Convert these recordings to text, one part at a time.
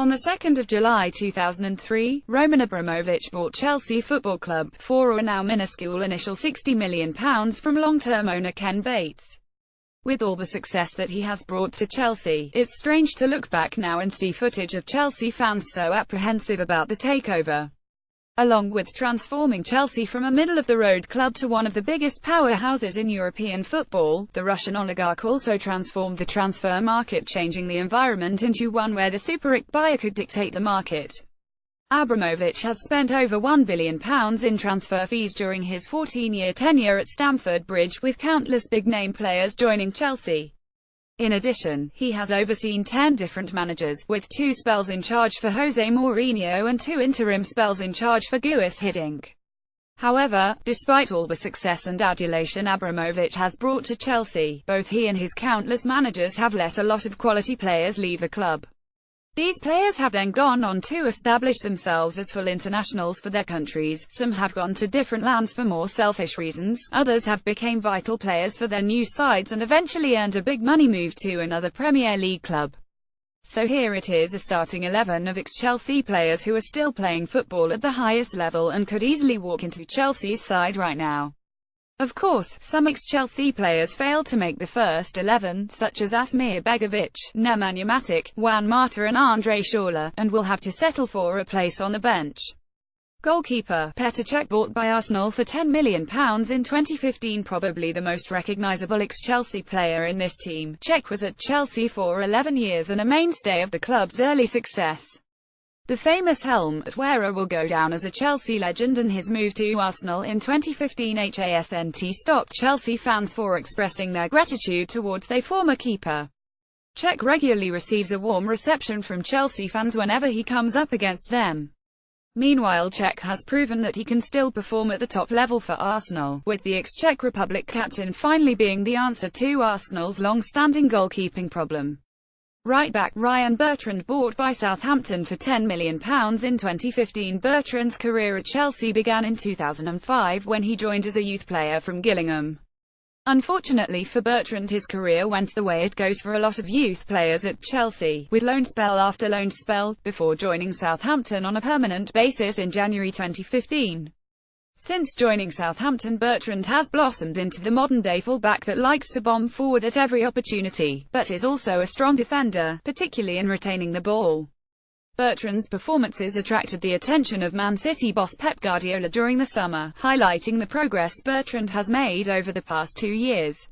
On the 2nd of July 2003, Roman Abramovich bought Chelsea Football Club for a now minuscule initial £60 million from long-term owner Ken Bates. With all the success that he has brought to Chelsea, it's strange to look back now and see footage of Chelsea fans so apprehensive about the takeover. Along with transforming Chelsea from a middle-of-the-road club to one of the biggest powerhouses in European football, the Russian oligarch also transformed the transfer market, changing the environment into one where the super-rich buyer could dictate the market. Abramovich has spent over £1 billion in transfer fees during his 14-year tenure at Stamford Bridge, with countless big-name players joining Chelsea. In addition, he has overseen 10 different managers, with 2 spells in charge for Jose Mourinho and 2 interim spells in charge for Guus Hiddink. However, despite all the success and adulation Abramovich has brought to Chelsea, both he and his countless managers have let a lot of quality players leave the club. These players have then gone on to establish themselves as full internationals for their countries. Some have gone to different lands for more selfish reasons, others have become vital players for their new sides and eventually earned a big money move to another Premier League club. So here it is, a starting 11 of ex-Chelsea players who are still playing football at the highest level and could easily walk into Chelsea's side right now. Of course, some ex-Chelsea players failed to make the first 11, such as Asmir Begovic, Nemanja Matic, Juan Mata and Andre Schürrle, and will have to settle for a place on the bench. Goalkeeper Petr Cech, bought by Arsenal for £10 million in 2015, probably the most recognisable ex-Chelsea player in this team. Cech was at Chelsea for 11 years and a mainstay of the club's early success. The famous helmet wearer will go down as a Chelsea legend, and his move to Arsenal in 2015 hasn't stopped Chelsea fans for expressing their gratitude towards their former keeper. Cech regularly receives a warm reception from Chelsea fans whenever he comes up against them. Meanwhile, Cech has proven that he can still perform at the top level for Arsenal, with the ex-Czech Republic captain finally being the answer to Arsenal's long-standing goalkeeping problem. Right-back Ryan Bertrand, bought by Southampton for £10 million in 2015. Bertrand's career at Chelsea began in 2005 when he joined as a youth player from Gillingham. Unfortunately for Bertrand, his career went the way it goes for a lot of youth players at Chelsea, with loan spell after loan spell, before joining Southampton on a permanent basis in January 2015. Since joining Southampton, Bertrand has blossomed into the modern-day fullback that likes to bomb forward at every opportunity, but is also a strong defender, particularly in retaining the ball. Bertrand's performances attracted the attention of Man City boss Pep Guardiola during the summer, highlighting the progress Bertrand has made over the past 2 years.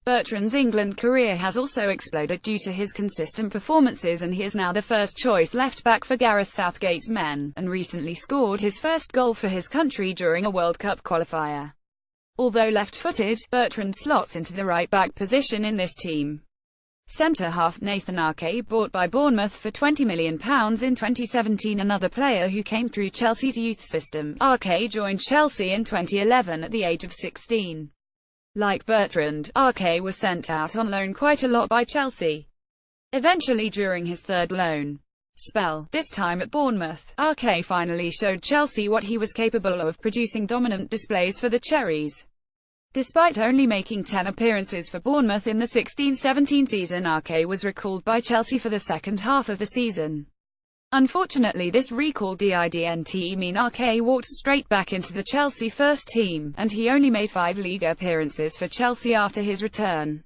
Bertrand's England career has also exploded due to his consistent performances, and he is now the first-choice left-back for Gareth Southgate's men, and recently scored his first goal for his country during a World Cup qualifier. Although left-footed, Bertrand slots into the right-back position in this team. Centre-half Nathan Ake, bought by Bournemouth for £20 million in 2017, another player who came through Chelsea's youth system. Ake joined Chelsea in 2011 at the age of 16. Like Bertrand, Ake was sent out on loan quite a lot by Chelsea. Eventually, during his third loan spell, this time at Bournemouth, Ake finally showed Chelsea what he was capable of, producing dominant displays for the Cherries. Despite only making 10 appearances for Bournemouth in the 16-17 season, Ake was recalled by Chelsea for the second half of the season. Unfortunately, this recall didn't mean Ake walked straight back into the Chelsea first team, and he only made 5 league appearances for Chelsea after his return.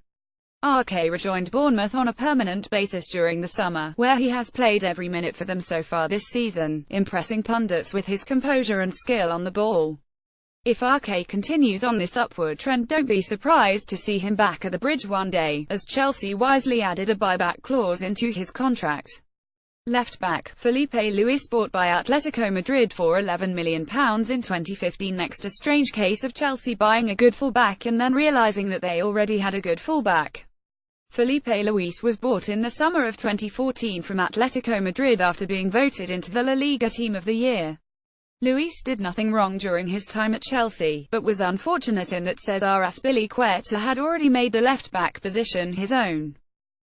Ake rejoined Bournemouth on a permanent basis during the summer, where he has played every minute for them so far this season, impressing pundits with his composure and skill on the ball. If Ake continues on this upward trend, don't be surprised to see him back at the Bridge one day, as Chelsea wisely added a buyback clause into his contract. Left-back Felipe Luis, bought by Atletico Madrid for £11 million in 2015. Next, a strange case of Chelsea buying a good fullback and then realising that they already had a good fullback. Felipe Luis was bought in the summer of 2014 from Atletico Madrid after being voted into the La Liga Team of the Year. Luis did nothing wrong during his time at Chelsea, but was unfortunate in that Cesar Azpilicueta had already made the left-back position his own.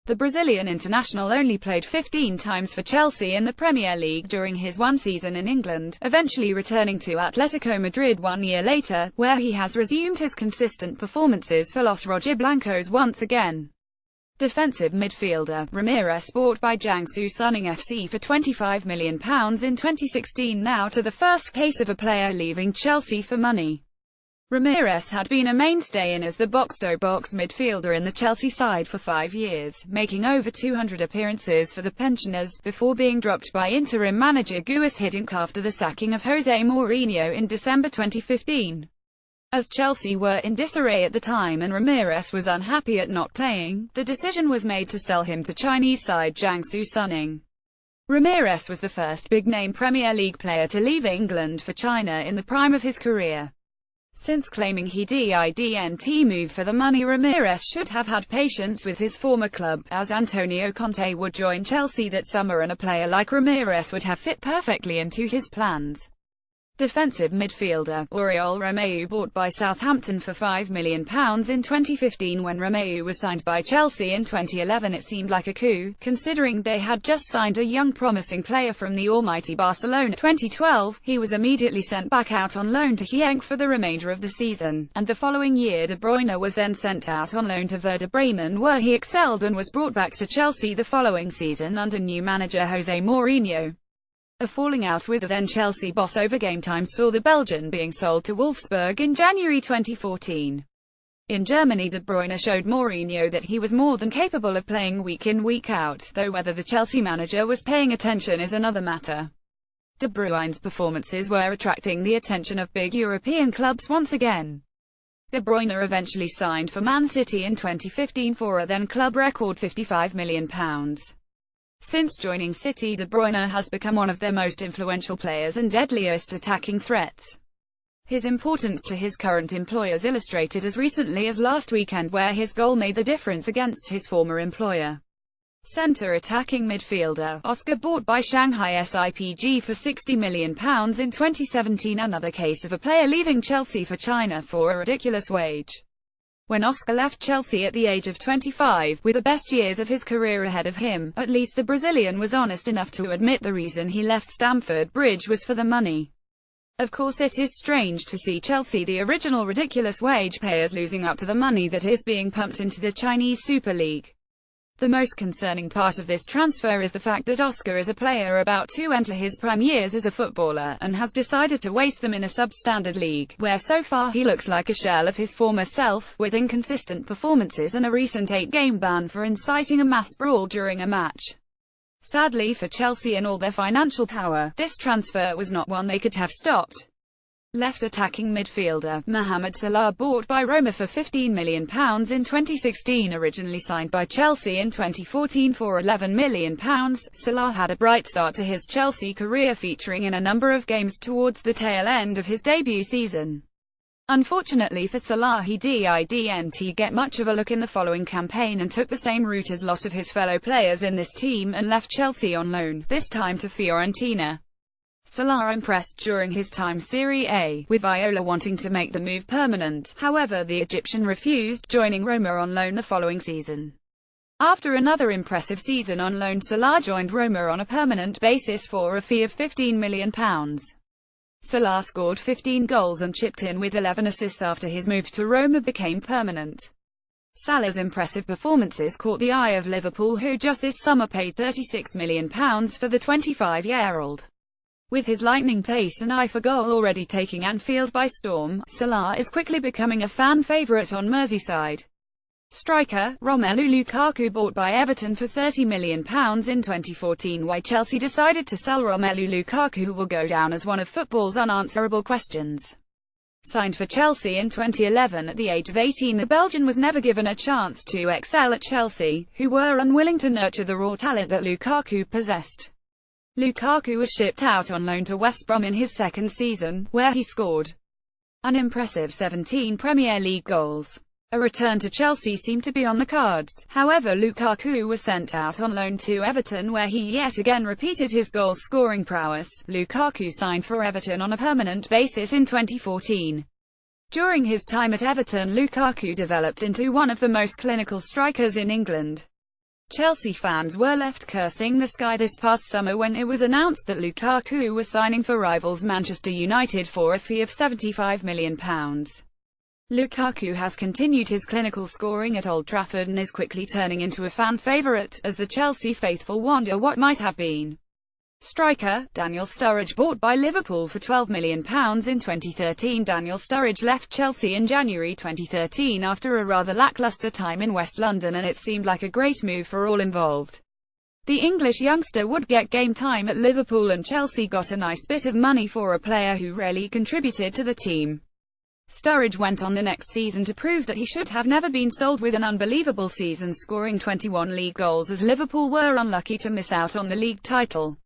The Brazilian international only played 15 times for Chelsea in the Premier League during his one season in England, eventually returning to Atletico Madrid 1 year later, where he has resumed his consistent performances for Los Rojiblancos once again. Defensive midfielder Ramirez, bought by Jiangsu Suning FC for £25 million in 2016, now to the first case of a player leaving Chelsea for money. Ramirez had been a mainstay in as the box-to-box midfielder in the Chelsea side for 5 years, making over 200 appearances for the pensioners, before being dropped by interim manager Guus Hiddink after the sacking of Jose Mourinho in December 2015. As Chelsea were in disarray at the time and Ramirez was unhappy at not playing, the decision was made to sell him to Chinese side Jiangsu Suning. Ramirez was the first big-name Premier League player to leave England for China in the prime of his career. Since claiming he didn't move for the money, Ramirez should have had patience with his former club, as Antonio Conte would join Chelsea that summer and a player like Ramirez would have fit perfectly into his plans. Defensive midfielder Oriol Romeu, bought by Southampton for £5 million in 2015. When Romeu was signed by Chelsea in 2011, it seemed like a coup, considering they had just signed a young promising player from the almighty Barcelona. 2012, he was immediately sent back out on loan to Genk for the remainder of the season, and the following year De Bruyne was then sent out on loan to Werder Bremen, where he excelled and was brought back to Chelsea the following season under new manager Jose Mourinho. A falling out with the then Chelsea boss over game time saw the Belgian being sold to Wolfsburg in January 2014. In Germany, De Bruyne showed Mourinho that he was more than capable of playing week in week out, though whether the Chelsea manager was paying attention is another matter. De Bruyne's performances were attracting the attention of big European clubs once again. De Bruyne eventually signed for Man City in 2015 for a then club record £55 million. Since joining City, De Bruyne has become one of their most influential players and deadliest attacking threats. His importance to his current employers illustrated as recently as last weekend, where his goal made the difference against his former employer. Centre attacking midfielder Oscar, bought by Shanghai SIPG for £60 million in 2017, another case of a player leaving Chelsea for China for a ridiculous wage. When Oscar left Chelsea at the age of 25, with the best years of his career ahead of him, at least the Brazilian was honest enough to admit the reason he left Stamford Bridge was for the money. Of course, it is strange to see Chelsea, the original ridiculous wage payers, losing up to the money that is being pumped into the Chinese Super League. The most concerning part of this transfer is the fact that Oscar is a player about to enter his prime years as a footballer, and has decided to waste them in a substandard league, where so far he looks like a shell of his former self, with inconsistent performances and a recent 8-game ban for inciting a mass brawl during a match. Sadly for Chelsea and all their financial power, this transfer was not one they could have stopped. Left attacking midfielder Mohamed Salah, bought by Roma for £15 million in 2016, originally signed by Chelsea in 2014 for £11 million. Salah had a bright start to his Chelsea career, featuring in a number of games towards the tail end of his debut season. Unfortunately for Salah, he didn't get much of a look in the following campaign and took the same route as a lot of his fellow players in this team and left Chelsea on loan, this time to Fiorentina. Salah impressed during his time Serie A, with Viola wanting to make the move permanent. However, the Egyptian refused, joining Roma on loan the following season. After another impressive season on loan, Salah joined Roma on a permanent basis for a fee of £15 million. Salah scored 15 goals and chipped in with 11 assists after his move to Roma became permanent. Salah's impressive performances caught the eye of Liverpool, who just this summer paid £36 million for the 25-year-old. With his lightning pace and eye for goal already taking Anfield by storm, Salah is quickly becoming a fan favourite on Merseyside. Striker Romelu Lukaku, bought by Everton for £30 million in 2014. Why Chelsea decided to sell Romelu Lukaku will go down as one of football's unanswerable questions. Signed for Chelsea in 2011 at the age of 18, the Belgian was never given a chance to excel at Chelsea, who were unwilling to nurture the raw talent that Lukaku possessed. Lukaku was shipped out on loan to West Brom in his second season, where he scored an impressive 17 Premier League goals. A return to Chelsea seemed to be on the cards. However, Lukaku was sent out on loan to Everton, where he yet again repeated his goal-scoring prowess. Lukaku signed for Everton on a permanent basis in 2014. During his time at Everton, Lukaku developed into one of the most clinical strikers in England. Chelsea fans were left cursing the sky this past summer when it was announced that Lukaku was signing for rivals Manchester United for a fee of £75 million. Lukaku has continued his clinical scoring at Old Trafford and is quickly turning into a fan favourite, as the Chelsea faithful wonder what might have been. Striker Daniel Sturridge, bought by Liverpool for £12 million in 2013. Daniel Sturridge left Chelsea in January 2013 after a rather lacklustre time in West London, and it seemed like a great move for all involved. The English youngster would get game time at Liverpool, and Chelsea got a nice bit of money for a player who rarely contributed to the team. Sturridge went on the next season to prove that he should have never been sold, with an unbelievable season, scoring 21 league goals as Liverpool were unlucky to miss out on the league title.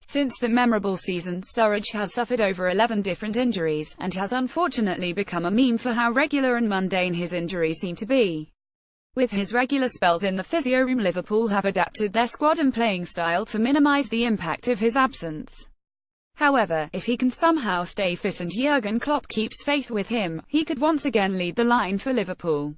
Since the memorable season, Sturridge has suffered over 11 different injuries, and has unfortunately become a meme for how regular and mundane his injuries seem to be. With his regular spells in the physio room, Liverpool have adapted their squad and playing style to minimise the impact of his absence. However, if he can somehow stay fit and Jurgen Klopp keeps faith with him, he could once again lead the line for Liverpool.